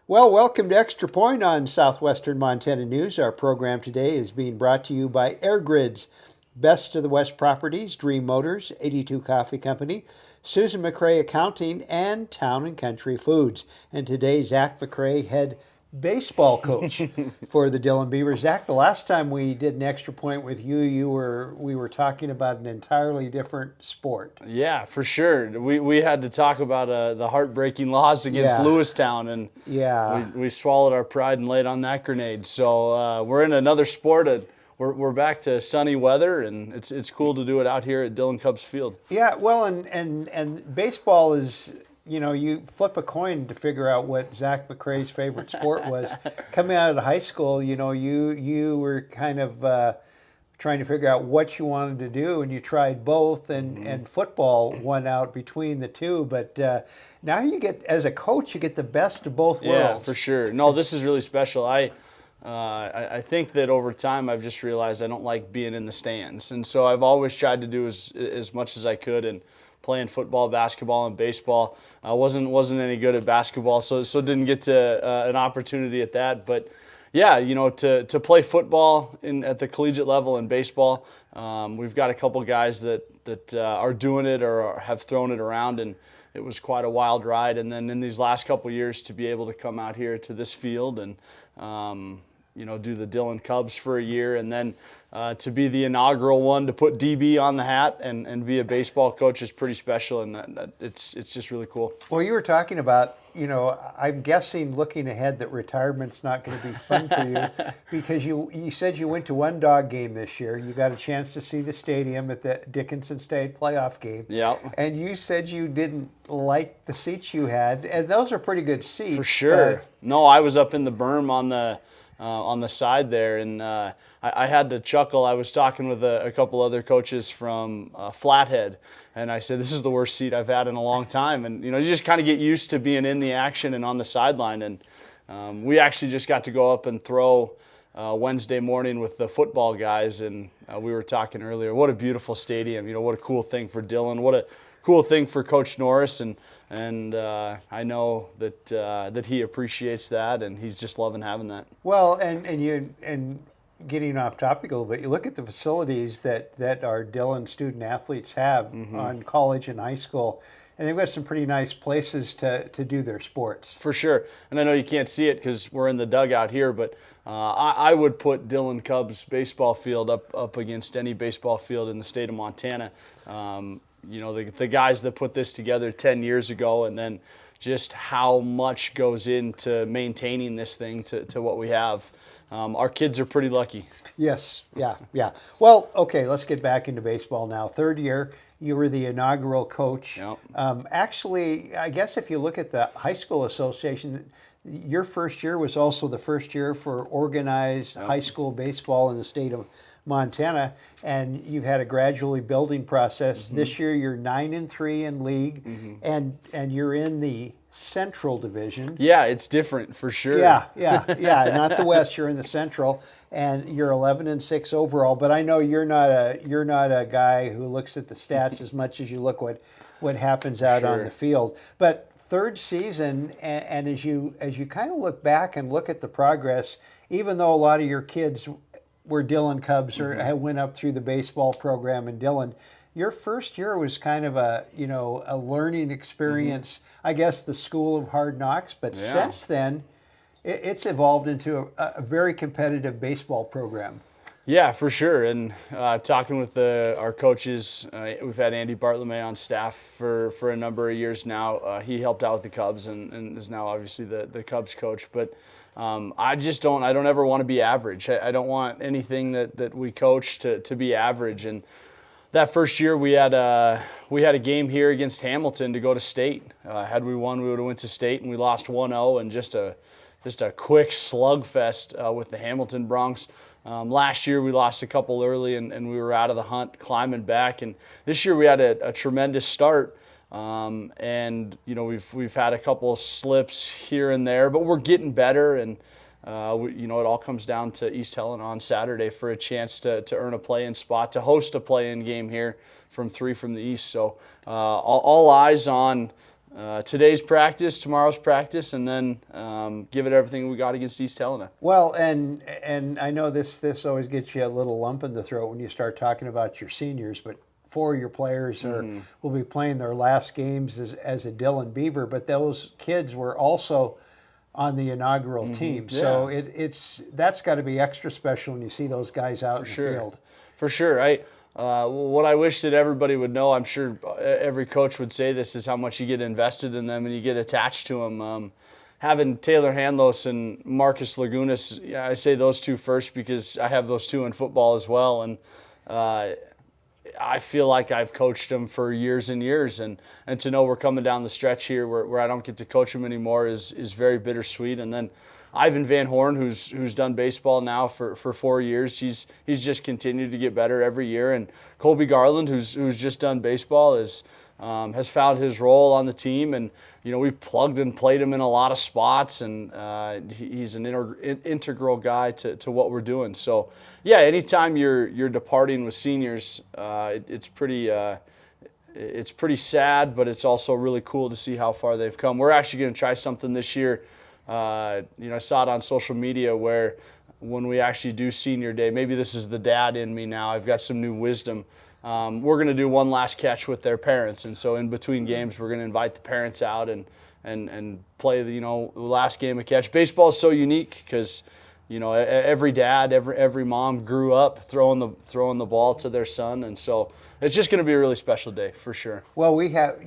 Well, welcome to Extra Point on Southwestern Montana News. Our program today is being brought to you by Air Grids, Best of the West Properties, Dream Motors, 82 Coffee Company, Susan McRae Accounting, and Town and Country Foods. And today, Zach McRae, head baseball coach for the Dillon Beavers. Zach, the last time we did an Extra Point with you, we were talking about an entirely different sport. Yeah, for sure. We had to talk about the heartbreaking loss against Yeah. Lewistown, and Yeah. we swallowed our pride and laid on that grenade. So we're in another sport. We're back to sunny weather, and it's cool to do it out here at Dillon Cubs Field. Yeah, well, and baseball is, you flip a coin to figure out what Zach McRae's favorite sport was. Coming out of high school, you were kind of trying to figure out what you wanted to do, and you tried both, and football won out between the two. But now as a coach, you get the best of both Yeah, worlds. for sure. No, this is really special. I think that over time I've just realized I don't like being in the stands, and so I've always tried to do as much as I could. And playing football, basketball, and baseball, I wasn't any good at basketball, so didn't get to an opportunity at that. But yeah, to play football at the collegiate level and baseball, we've got a couple guys that are doing it or have thrown it around, and it was quite a wild ride. And then in these last couple years, to be able to come out here to this field and do the Dillon Cubs for a year, and then to be the inaugural one to put DB on the hat and be a baseball coach is pretty special, and it's just really cool. Well, you were talking about, I'm guessing looking ahead that retirement's not going to be fun for you because you said you went to one dog game this year. You got a chance to see the stadium at the Dickinson State playoff game. Yeah. And you said you didn't like the seats you had, and those are pretty good seats. For sure. No, I was up in the berm on the side there, and I had to chuckle. I was talking with a couple other coaches from Flathead, and I said, this is the worst seat I've had in a long time. And, you just kind of get used to being in the action and on the sideline. And we actually just got to go up and throw Wednesday morning with the football guys, and we were talking earlier, what a beautiful stadium. What a cool thing for Dillon. What a cool thing for Coach Norris, and I know that he appreciates that, and he's just loving having that. Well, and getting off topic a little bit, you look at the facilities that our Dillon student athletes have on college and high school, and they've got some pretty nice places to do their sports. For sure. And I know you can't see it because we're in the dugout here, but I would put Dillon Cubs baseball field up against any baseball field in the state of Montana. The guys that put this together 10 years ago, and then just how much goes into maintaining this thing to what we have. Our kids are pretty lucky. Yes, yeah. Well, okay, let's get back into baseball now. Third year, you were the inaugural coach. Yep. Actually, I guess if you look at the high school association, your first year was also the first year for organized high school baseball in the state of Montana, and you've had a gradually building process. This year, you're 9-3 in league, and you're in the Central Division. Yeah, it's different for sure. Yeah. Not the West. You're in the Central, and you're 11-6 overall. But I know you're not a guy who looks at the stats as much as you look what happens out on the field. But third season, and as you kind of look back and look at the progress, even though a lot of your kids were Dillon Cubs or went up through the baseball program in Dillon, your first year was kind of a learning experience. I guess the school of hard knocks, but since then, it's evolved into a very competitive baseball program. Yeah, for sure. And talking with our coaches, we've had Andy Bartlemay on staff for a number of years now. He helped out with the Cubs and is now obviously the Cubs coach. But I don't ever want to be average. I don't want anything that we coach to be average. And that first year we had a game here against Hamilton to go to state. Had we won, we would have went to state, and we lost 1-0, and just a quick slugfest with the Hamilton Bronx. Last year we lost a couple early, and we were out of the hunt climbing back. And this year we had a tremendous start. And we've had a couple of slips here and there, but we're getting better. And it all comes down to East Helena on Saturday for a chance to earn a play-in spot, to host a play-in game here from 3 from the East. So all eyes on today's practice, tomorrow's practice, and then give it everything we got against East Helena. Well, and I know this always gets you a little lump in the throat when you start talking about your seniors, but 4 of your players will be playing their last games as a Dillon Beaver, but those kids were also on the inaugural team. Yeah. So that's got to be extra special when you see those guys out in the field. For sure. What I wish that everybody would know, I'm sure every coach would say this, is how much you get invested in them and you get attached to them. Having Taylor Handlos and Marcus Lagunas, I say those two first because I have those two in football as well. And I feel like I've coached them for years and years, and to know we're coming down the stretch here where I don't get to coach them anymore is very bittersweet. And then Ivan Van Horn, who's done baseball now for 4 years, he's just continued to get better every year. And Colby Garland, who's just done baseball, has found his role on the team, and we've plugged and played him in a lot of spots, and he's an integral guy to what we're doing. So yeah, anytime you're departing with seniors, it's pretty sad, but it's also really cool to see how far they've come. We're actually going to try something this year. I saw it on social media where when we actually do senior day, maybe this is the dad in me now, I've got some new wisdom. We're going to do one last catch with their parents, and so in between games we're going to invite the parents out and play the last game of catch. Baseball is so unique because every dad, every mom grew up throwing the ball to their son, and so it's just going to be a really special day for sure. Well, we have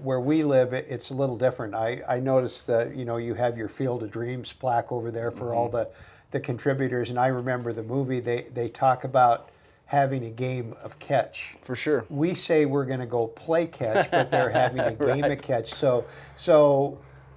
where we live, it's a little different. I noticed that you have your Field of Dreams plaque over there for all the contributors, and I remember the movie they talk about having a game of catch. For sure. We say we're going to go play catch, but they're having a game of catch. So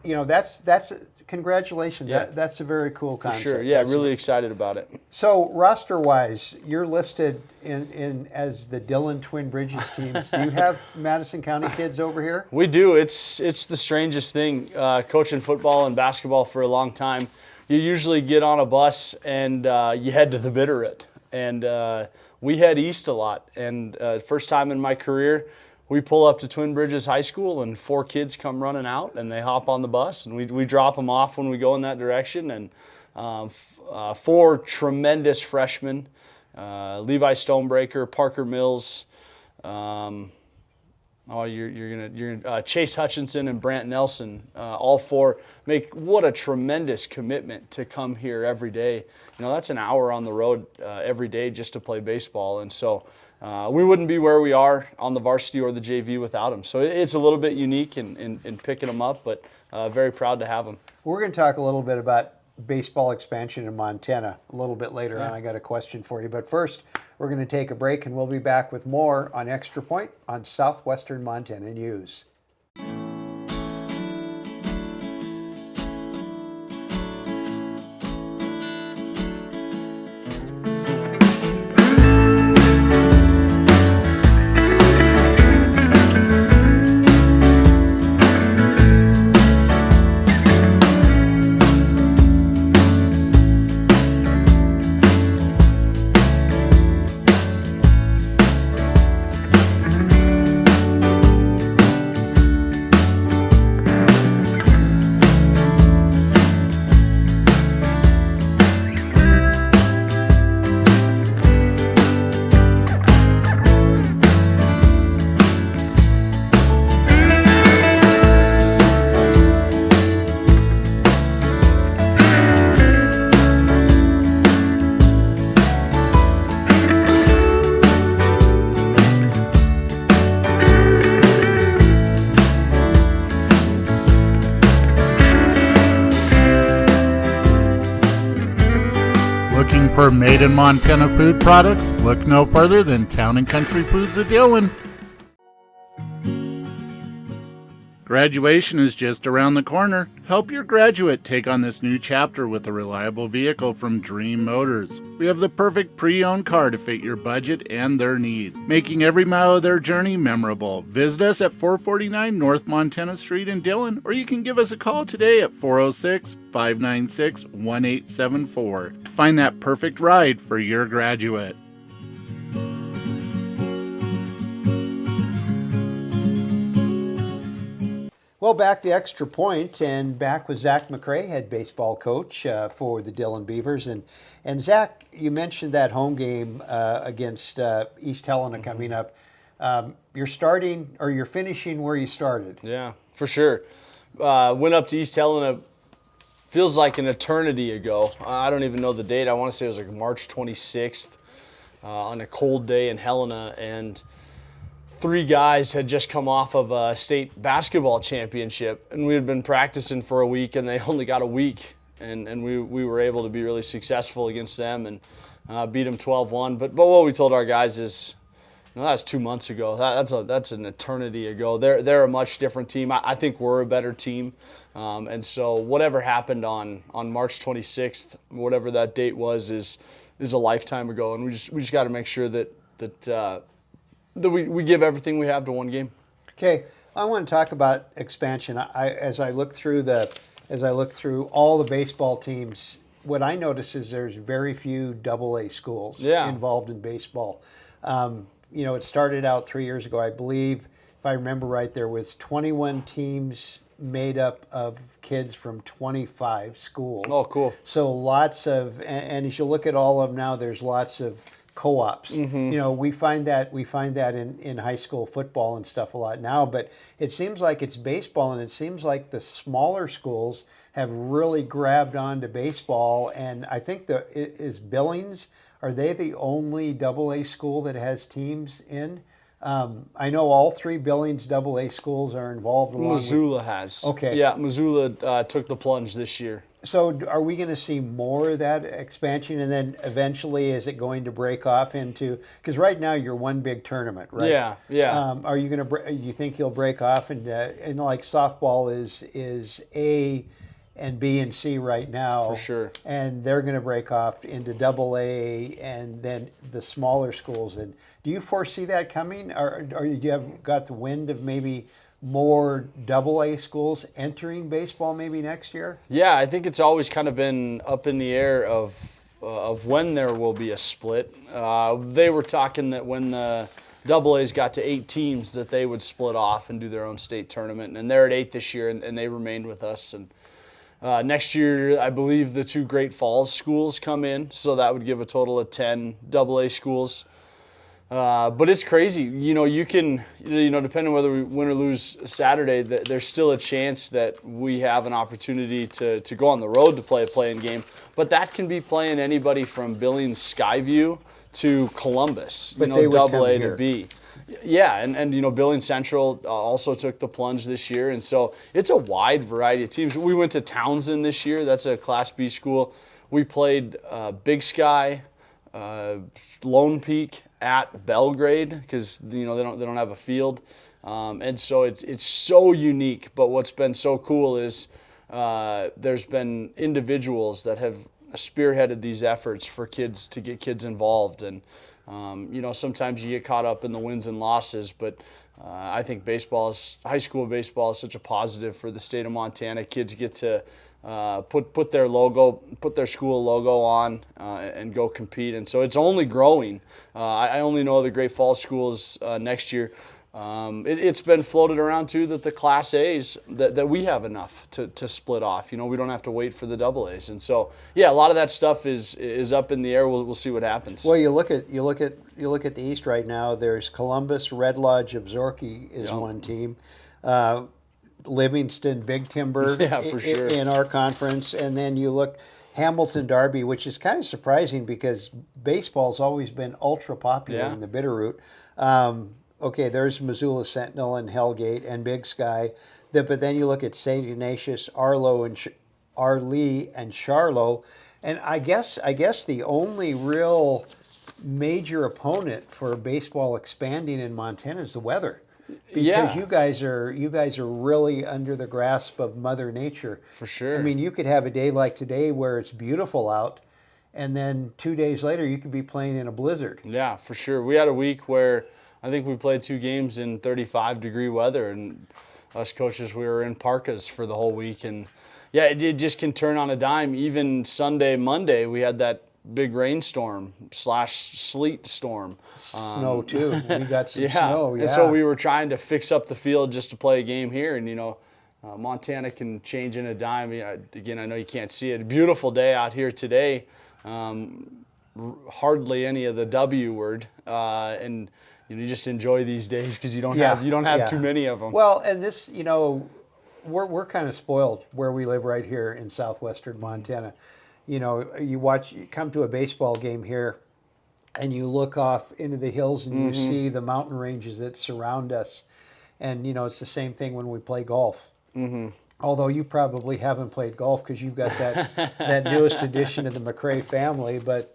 that's congratulations. Yeah. That's a very cool concept. For sure. Yeah, really excited about it. So roster-wise, you're listed in as the Dillon Twin Bridges teams. Do you have Madison County kids over here? We do. It's the strangest thing. Coaching football and basketball for a long time, you usually get on a bus and you head to the Bitterroot. And we head east a lot. And first time in my career, we pull up to Twin Bridges High School and 4 kids come running out and they hop on the bus and we drop them off when we go in that direction. And 4 tremendous freshmen, Levi Stonebreaker, Parker Mills, Chase Hutchinson and Brant Nelson, all 4 make what a tremendous commitment to come here every day. That's an hour on the road every day just to play baseball. And so we wouldn't be where we are on the varsity or the JV without them. So it's a little bit unique in picking them up, but very proud to have them. We're going to talk a little bit about baseball expansion in Montana a little bit later on. I got a question for you. But first, we're going to take a break, and we'll be back with more on Extra Point on Southwestern Montana News. For made in Montana food products, look no further than Town & Country Foods of Dillon. Graduation is just around the corner. Help your graduate take on this new chapter with a reliable vehicle from Dream Motors. We have the perfect pre-owned car to fit your budget and their needs, making every mile of their journey memorable. Visit us at 449 North Montana Street in Dillon, or you can give us a call today at 406-596-1874 to find that perfect ride for your graduate. Well, back to Extra Point, and back with Zach McRae, head baseball coach for the Dillon Beavers. And Zach, you mentioned that home game against East Helena coming up. You're starting, or you're finishing where you started. Yeah, for sure. Went up to East Helena, feels like an eternity ago. I don't even know the date. I want to say it was like March 26th on a cold day in Helena, and 3 guys had just come off of a state basketball championship, and we had been practicing for a week, and they only got a week, and we were able to be really successful against them and beat them 12-1. But what we told our guys is, that was 2 months ago. That's an eternity ago. They're a much different team. I think we're a better team, and so whatever happened on March 26th, whatever that date was, is a lifetime ago, and we just got to make sure that we give everything we have to one game. Okay, I want to talk about expansion. As I look through all the baseball teams, what I notice is there's very few AA schools involved in baseball. It started out 3 years ago, I believe, if I remember right, there was 21 teams made up of kids from 25 schools. Oh, cool. So lots of, and as you look at all of them now, there's lots of co-ops. Mm-hmm. We find that in high school football and stuff a lot now, but it seems like it's baseball, and it seems like the smaller schools have really grabbed onto baseball. And I think is Billings, are they the only AA school that has teams in? I know all 3 Billings AA schools are involved. Missoula has. Okay. Yeah, Missoula took the plunge this year. So are we going to see more of that expansion, and then eventually is it going to break off into, because right now you're one big tournament, right? Yeah. Are you going to? You think you'll break off and like softball is A and B and C right now, For sure. and they're going to break off into AA and then the smaller schools. And do you foresee that coming, or you have got the wind of maybe more AA schools entering baseball maybe next year? Yeah, I think it's always kind of been up in the air of when there will be a split. They were talking that when the AA's got to 8 teams that they would split off and do their own state tournament, and they're at 8 this year, and they remained with us. And next year, I believe the 2 Great Falls schools come in, so that would give a total of 10 AA schools. But it's crazy. You can, depending on whether we win or lose Saturday, there's still a chance that we have an opportunity to go on the road to play a play-in game. But that can be playing anybody from Billings Skyview to Columbus, But they would AA come to here. B. Yeah, and Billings Central also took the plunge this year. And so it's a wide variety of teams. We went to Townsend this year. That's a Class B school. We played Big Sky, Lone Peak, at Belgrade, because they don't have a field, and so it's so unique. But what's been so cool is there's been individuals that have spearheaded these efforts for kids to get kids involved, and sometimes you get caught up in the wins and losses, but I think high school baseball is such a positive for the state of Montana. Kids get to put their school logo on and go compete, and so it's only growing. I only know the Great Falls schools next year. It's been floated around too that the Class A's that we have enough to split off. We don't have to wait for the AA's, and so a lot of that stuff is up in the air. We'll see what happens. Well, you look at the East right now. There's Columbus, Red Lodge, Absaroka is one team. Livingston, Big Timber for sure. in our conference, and then you look Hamilton, Darby, which is kind of surprising because baseball's always been ultra popular in the Bitterroot. Okay, there's Missoula Sentinel and Hellgate and Big Sky, but then you look at St. Ignatius, Arlo and Arlee and Charlo, and I guess the only real major opponent for baseball expanding in Montana is the weather. Because you guys are really under the grasp of Mother Nature. For sure. I mean, you could have a day like today where it's beautiful out, and then 2 days later you could be playing in a blizzard. Yeah, for sure. We had a week where I think we played 2 games in 35-degree weather, and us coaches, we were in parkas for the whole week. And it just can turn on a dime. Even Sunday, Monday, we had that big rainstorm / sleet storm. Snow too. We got some snow. Yeah. And so we were trying to fix up the field just to play a game here, and Montana can change in a dime. Again, I know you can't see it. Beautiful day out here today. Hardly any of the W word, and you just enjoy these days because you don't have too many of them. Well, and this, we're kind of spoiled where we live right here in southwestern Montana. You come to a baseball game here, and you look off into the hills and you see the mountain ranges that surround us, and it's the same thing when we play golf. Although you probably haven't played golf because you've got that newest addition of the McRae family. But,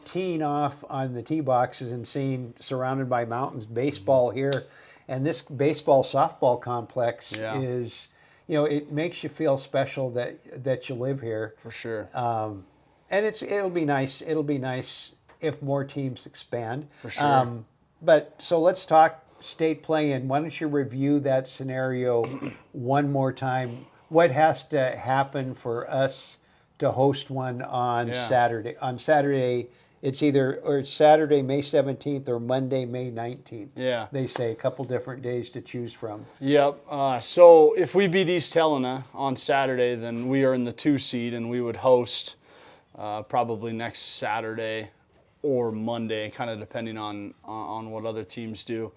teeing off on the tee boxes and seeing surrounded by mountains, baseball here, and this baseball softball complex is, it makes you feel special that you live here. For sure. And it'll be nice. It'll be nice if more teams expand. For sure. But so let's talk state play-in. Why don't you review that scenario one more time? What has to happen for us to host one on Saturday? On Saturday, it's Saturday, May 17th or Monday, May 19th. Yeah. They say a couple different days to choose from. Yep. So if we beat East Helena on Saturday, then we are in the 2 seed, and we would host probably next Saturday or Monday, kind of depending on what other teams do.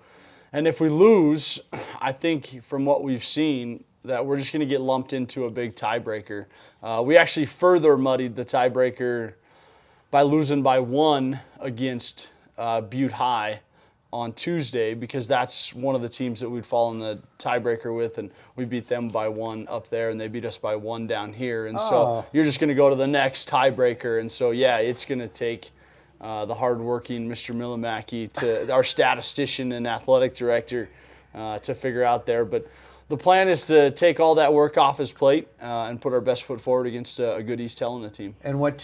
And if we lose, I think from what we've seen that we're just going to get lumped into a big tiebreaker. We actually further muddied the tiebreaker by losing by 1 against Butte High on Tuesday, because that's one of the teams that we'd fall in the tiebreaker with, and we beat them by 1 up there, and they beat us by 1 down here. And so you're just going to go to the next tiebreaker. And so, it's going to take the hardworking Mr. Millimaki, to our statistician and athletic director, to figure out there. But the plan is to take all that work off his plate and put our best foot forward against a good East Helena team. And what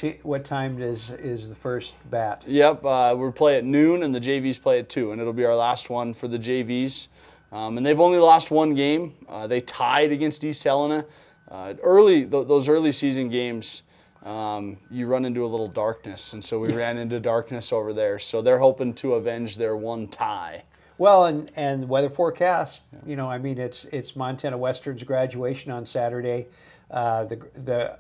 time is the first bat? Yep, we play at noon, and the JVs play at 2, and it'll be our last one for the JVs. And they've only lost 1 game. They tied against East Helena. Those early season games, you run into a little darkness, and so we ran into darkness over there. So they're hoping to avenge their 1 tie. Well, and weather forecast, it's Montana Western's graduation on Saturday. The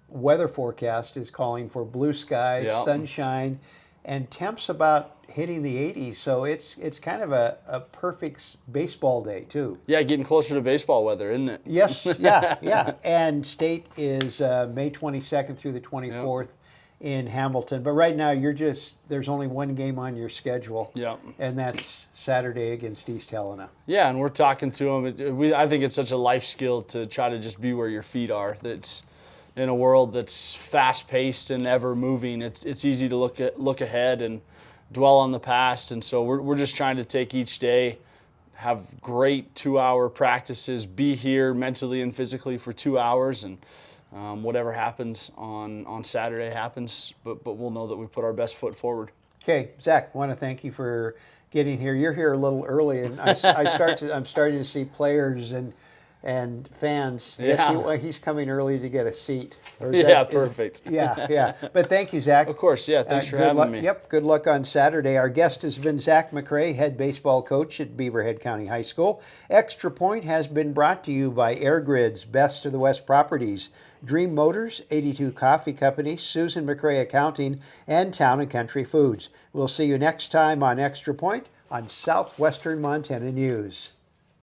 weather forecast is calling for blue skies, sunshine, and temps about hitting the 80s. So it's kind of a perfect baseball day too. Yeah, getting closer to baseball weather, isn't it? Yes, yeah. And state is May 22nd through the 24th. In Hamilton, but right now there's only 1 game on your schedule, and that's Saturday against East Helena. Yeah, and we're talking to them. I think it's such a life skill to try to just be where your feet are. That's in a world that's fast-paced and ever-moving. It's easy to look ahead and dwell on the past, and so we're just trying to take each day, have great 2-hour practices, be here mentally and physically for 2 hours, and whatever happens on Saturday happens, but we'll know that we put our best foot forward. Okay, Zach, I want to thank you for getting here. You're here a little early, and I'm starting to see players and fans. Yes, he's coming early to get a seat. Perfect. Yeah. But thank you, Zach. Of course, thanks for having me. Yep, good luck on Saturday. Our guest has been Zach McRae, head baseball coach at Beaverhead County High School. Extra Point has been brought to you by Air Grid's Best of the West Properties, Dream Motors, 82 Coffee Company, Susan McRae Accounting, and Town & Country Foods. We'll see you next time on Extra Point on Southwestern Montana News.